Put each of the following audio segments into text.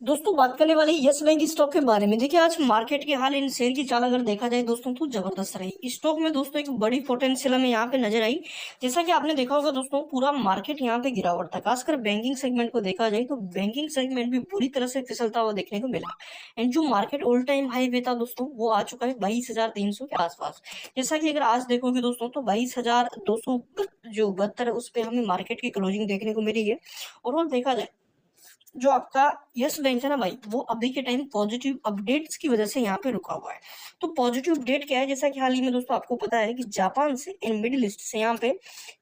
दोस्तों बात करने वाले यस बैंक स्टॉक के बारे में। देखिए आज मार्केट के हाल इन शेयर की चाल अगर देखा जाए दोस्तों तो जबरदस्त रही। स्टॉक में दोस्तों एक बड़ी पोटेंशियल हमें यहाँ पे नजर आई। जैसा कि आपने देखा होगा दोस्तों, पूरा मार्केट यहाँ पे गिरावट था। खासकर बैंकिंग सेगमेंट को देखा जाए तो बैंकिंग सेगमेंट भी बुरी तरह से फिसलता हुआ देखने को मिला। एंड जो मार्केट ऑल टाइम हाई पे था दोस्तों, वो आ चुका है 22,300 के आसपास। जैसा कि अगर आज देखोगे दोस्तों तो 22,200 जो 72 है उस पे हमें मार्केट की क्लोजिंग देखने को मिली है। और देखा जाए जो आपका यस बैंक है ना भाई, वो अभी के टाइम पॉजिटिव अपडेट्स की वजह से यहाँ पे रुका हुआ है। तो पॉजिटिव अपडेट क्या है, जैसा कि हाल ही में दोस्तों आपको पता है कि जापान से एंड मिडिल ईस्ट से यहाँ पे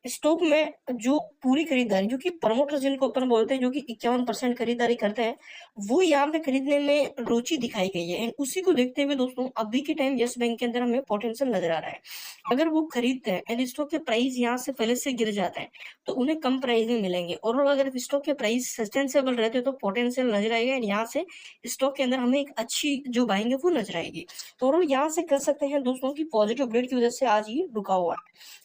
स्टॉक में जो पूरी खरीदारी, जो कि प्रमोटर्स जिनको अपन बोलते हैं, जो कि 51% खरीदारी करते हैं, वो यहाँ पे खरीदने में रुचि दिखाई गई है। एंड उसी को देखते हुए दोस्तों अभी के टाइम यस बैंक के अंदर हमें पोटेंशियल नजर आ रहा है। अगर वो खरीदते हैं एंड स्टॉक के प्राइस यहाँ से पहले से गिर जाते हैं तो उन्हें कम प्राइस में मिलेंगे। और अगर स्टॉक के प्राइस सस्टेनेबल रहते तो पोटेंशियल नजर आएगा। एंड यहाँ से स्टॉक के अंदर हमें एक अच्छी जो बाइंग है वो नजर आएगी। तो और यहाँ से कर सकते हैं दोस्तों की पॉजिटिव अपडेट की वजह से आज ये रुका हुआ है।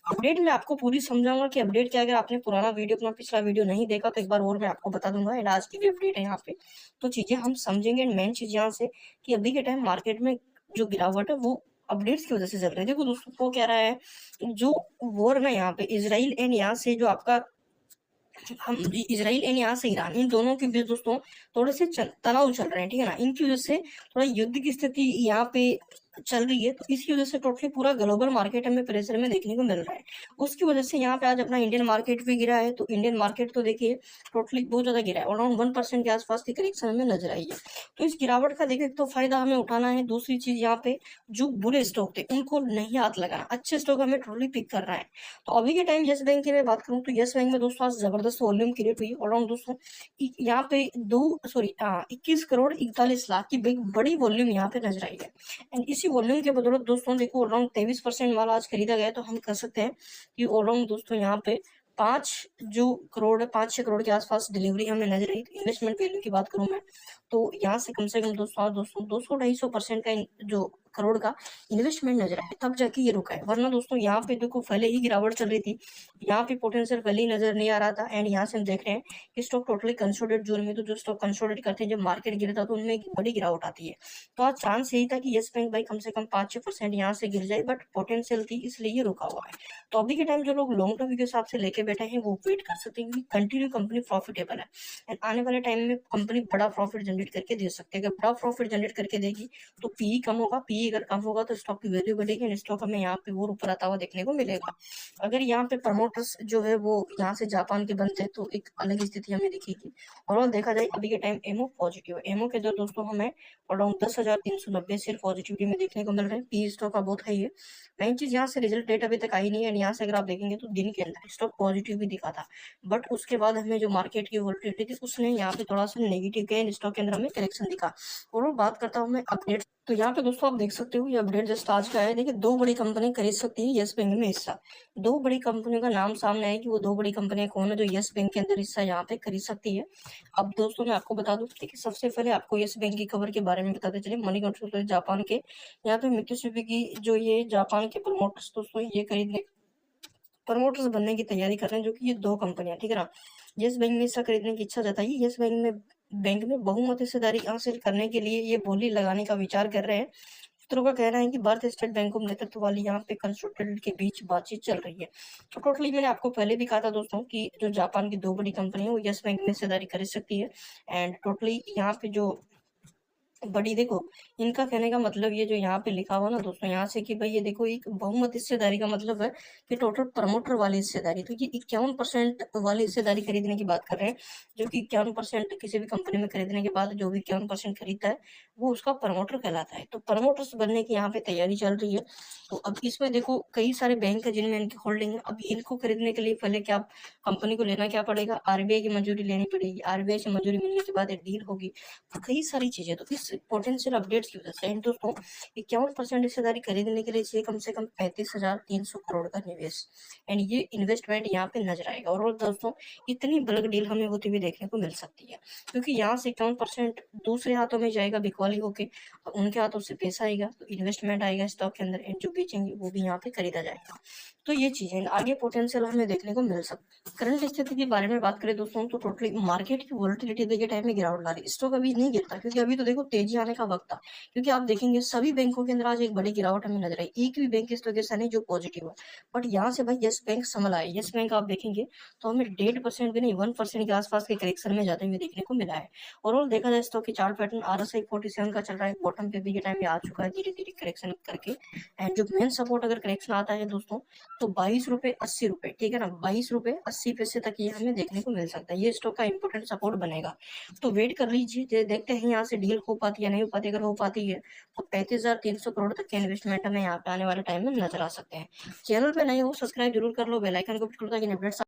अपडेट में आपको पूरी समझाऊंगा कि अपडेट क्या है। अगर आपने पुराना वीडियो, अपना पिछला वीडियो नहीं देखा तो एक बार और मैं आपको बता दूंगा। एंड आज की भी अपडेट है यहाँ पे, तो चीजें हम समझेंगे। एंड मेन चीज यहाँ से कि अभी के टाइम मार्केट में जो गिरावट है वो अपडेट्स की वजह से चल रही है। देखो दोस्तों वो कह रहा है जो वॉर ना यहाँ पे इसराइल एंड यहाँ से जो आपका हम इसराइल एंड यहाँ से ईरान, इन दोनों के बीच दोस्तों थोड़े से तनाव चल रहे हैं, ठीक है ना। इनकी वजह से थोड़ा युद्ध की स्थिति यहाँ पे चल रही है। तो इसकी वजह से टोटली पूरा ग्लोबल मार्केट हमें प्रेशर में देखने को मिल रहा है। उसकी वजह से यहाँ पे आज अपना इंडियन मार्केट भी गिरा है। तो इंडियन मार्केट तो देखिए टोटली बहुत ज्यादा गिरा है, अराउंड 1% के आसपास की करेक्शन हमें नजर आई है। तो इस गिरावट का देखिए तो फायदा हमें उठाना है। दूसरी चीज यहाँ पे जो बुरे स्टॉक थे उनको नहीं हाथ लगाना, अच्छे स्टॉक हमें टोटली पिक करना है। तो अभी के टाइम यस बैंक की मैं बात करूँ तो यस बैंक में दोस्तों आज जबरदस्त वॉल्यूम क्रिएट हुई। अराउंड दोस्तों यहाँ पे 21 करोड़ 41 लाख की बिग बड़ी वॉल्यूम यहाँ पे नजर आई है। एंड इसी वॉल्यूम के बदौलत दोस्तों देखो अराउंड 23% माल आज खरीदा गया। तो हम कह सकते हैं कि अराउंड दोस्तों यहाँ पे 5 6 करोड़ के आसपास डिलीवरी हमें नजर आई। इन्वेस्टमेंट वैल्यू की बात करूं मैं तो यहाँ से कम दोस्तों 200 250% का जो करोड़ का इन्वेस्टमेंट नजर आया, तब जाके ये रुका है। वरना दोस्तों यहाँ पे देखो पहले ही गिरावट चल रही थी, यहाँ पे पोटेंशियल पहले ही नजर नहीं आ रहा था। एंड यहाँ से हम देख रहे हैं कि स्टॉक टोटली कंसोलिडेट जोन में। तो जो स्टॉक कंसोलिडेट करते हैं, जब मार्केट गिरता तो उनमें एक बड़ी गिरावट आती है। तो आज चांस यही था कि यस बैंक भाई कम से कम 5 6% यहाँ से गिर जाए, बट पोटेंशियल थी इसलिए ये रुका हुआ है। तो अभी के टाइम जो लोग लॉन्ग टर्म के हिसाब से लेके बैठे हैं वो वेट कर सकते हैं, क्योंकि कंटिन्यू कंपनी प्रॉफिटेबल है। एंड आने वाले टाइम में कंपनी बड़ा प्रॉफिट जनरेट करके दे सकती है। अगर बड़ा प्रॉफिट जनरेट करके देगी तो पीई कम होगा, पीई अगर कम होगा तो स्टॉक की वैल्यू बढ़ेगी एंड स्टॉक हमें यहाँ पे और ऊपर आता हुआ देखने को मिलेगा। अगर यहाँ पे प्रमोटर्स जो है वो यहाँ से जापान के बनते हैं तो एक अलग स्थिति हमें दिखेगी। और देखा जाए अभी के टाइम एमओ पॉजिटिव है। एमओ के अंदर दोस्तों हमें अराउंड 10,390 शेयर पॉजिटिविटी में देखने को मिल रहे हैं। पी स्टॉक का बहुत हाई है। मेन चीज यहाँ से रिजल्ट डेट अभी तक आई नहीं है। यहाँ से अगर आप देखेंगे तो दिन के अंदर स्टॉक पॉजिटिव भी दिखा था, बट उसके बाद हमें जो मार्केट की वोलेटिलिटी थी उसने यहाँ पे थोड़ा सा नेगेटिव गया, स्टॉक के अंदर हमें करेक्शन दिखा। और बात करता हूँ मैं अपडेट, तो यहाँ पे दोस्तों आप देख सकते हो ये अपडेट जस्ट आज का है। देखिए दो बड़ी कंपनी खरीद सकती है यस बैंक में हिस्सा। दो बड़ी कंपनियों का नाम सामने है कि वो दो बड़ी कंपनियां कौन है जो यस बैंक के अंदर हिस्सा यहाँ पे खरीद सकती है। अब दोस्तों मैं आपको बता दूं कि सबसे पहले आपको यस बैंक की खबर के बारे में बताते चले। मनी कंट्रोल जापान के यहाँ पे मित्सुबिशी की जो ये जापान के प्रमोटर्स दोस्तों ये खरीदने प्रमोटर्स बनने की तैयारी कर रहे हैं, जो कि ये दो कंपनियां, ठीक है ना। यस बैंक में हिस्सा खरीदने की इच्छा जताई। यस बैंक में बहुमत हिस्सेदारी हासिल करने के लिए ये बोली लगाने का विचार कर रहे हैं। सूत्रों का कहना है कि भारतीय स्टेट बैंक ऑफ नेतृत्व वाली यहाँ पे कंसल्टेंट के बीच बातचीत चल रही है। तो टोटली मैंने आपको पहले भी कहा था दोस्तों कि जो जापान की दो बड़ी कंपनी है वो यस बैंक में हिस्सेदारी खरीद सकती है। एंड टोटली यहाँ पे जो बड़ी देखो, इनका कहने का मतलब ये जो यहाँ पे लिखा हुआ ना दोस्तों यहाँ से कि भाई ये देखो एक बहुमत हिस्सेदारी का मतलब है कि टोटल प्रमोटर वाली हिस्सेदारी। तो ये 51% वाली हिस्सेदारी खरीदने की बात कर रहे हैं, जो कि 51% किसी भी कंपनी में खरीदने के बाद जो भी 51% खरीदता है वो उसका प्रमोटर कहलाता है। तो प्रमोटर्स बनने की यहाँ पे तैयारी चल रही है। तो अब इसमें देखो कई सारे बैंक है जिनमें इनकी होल्डिंग है। अब इनको खरीदने के लिए पहले क्या कंपनी को लेना क्या पड़ेगा, आरबीआई की मंजूरी लेनी पड़ेगी। आरबीआई से मंजूरी मिलने के बाद डील होगी। तो कई सारी चीजें, तो इस पोटेंशियल अपडेट्स की वजह से दोस्तों 51% हिस्सेदारी खरीदने के लिए चाहिए कम से कम 35,300 करोड़ का निवेश। एंड ये इन्वेस्टमेंट यहाँ पे नजर आएगा। और दोस्तों इतनी बल्क डील हमें होती हुई देखने को मिल सकती है, क्योंकि यहाँ से 51% दूसरे हाथों में जाएगा बिकवाली होके, उनके हाथों से पैसा आएगा तो इन्वेस्टमेंट आएगा स्टॉक के अंदर, एंड जो बेचेंगे वो भी यहाँ पे खरीदा जाएगा। तो ये चीजें आगे पोटेंशियल हमें देखने को मिल सकता है। करंट स्थिति के बारे में बात करें दोस्तों, तो टोटली मार्केट की वोलेटिलिटी देखिए टाइम में गिरावट ला रही है। स्टॉक अभी नहीं गिरता क्योंकि अभी तो देखो तेजी आने का वक्त था, क्योंकि आप देखेंगे सभी बैंकों के अंदर आज एक बड़ी गिरावट हमें नजर आई, एक भी बैंक इस लोकेशन है जो पॉजिटिव है। बट यहाँ से भाई यस बैंक संभला है। यस बैंक आप देखेंगे तो हमें 1.5% भी नहीं 1% के आसपास के करेक्शन में जाते हुए देखने को मिला है। ओवरऑल देखा जाए स्टॉक की चार्ट पैटर्न RSI 47 का चल रहा है, बॉटम पे भी ये टाइम में आ चुका है धीरे धीरे करेक्शन करके। एंड जो मेन सपोर्ट अगर करेक्शन आता है दोस्तों तो 22 रुपए 80 रुपए, ठीक है ना, 22 रुपए 80 पैसे तक ये हमें देखने को मिल सकता है। ये स्टॉक का इंपॉर्टेंट सपोर्ट बनेगा, तो वेट कर लीजिए, देखते हैं यहाँ से डील हो पाती है नहीं हो पाती। अगर हो पाती है तो 35,300 करोड़ तक के इन्वेस्टमेंट हमें यहाँ पे आने वाले टाइम में नजर आ सकते हैं। चैनल पे नए हो सब्सक्राइब जरूर कर लो, बेल आइकन को प्रेस करो ताकि अपडेट्स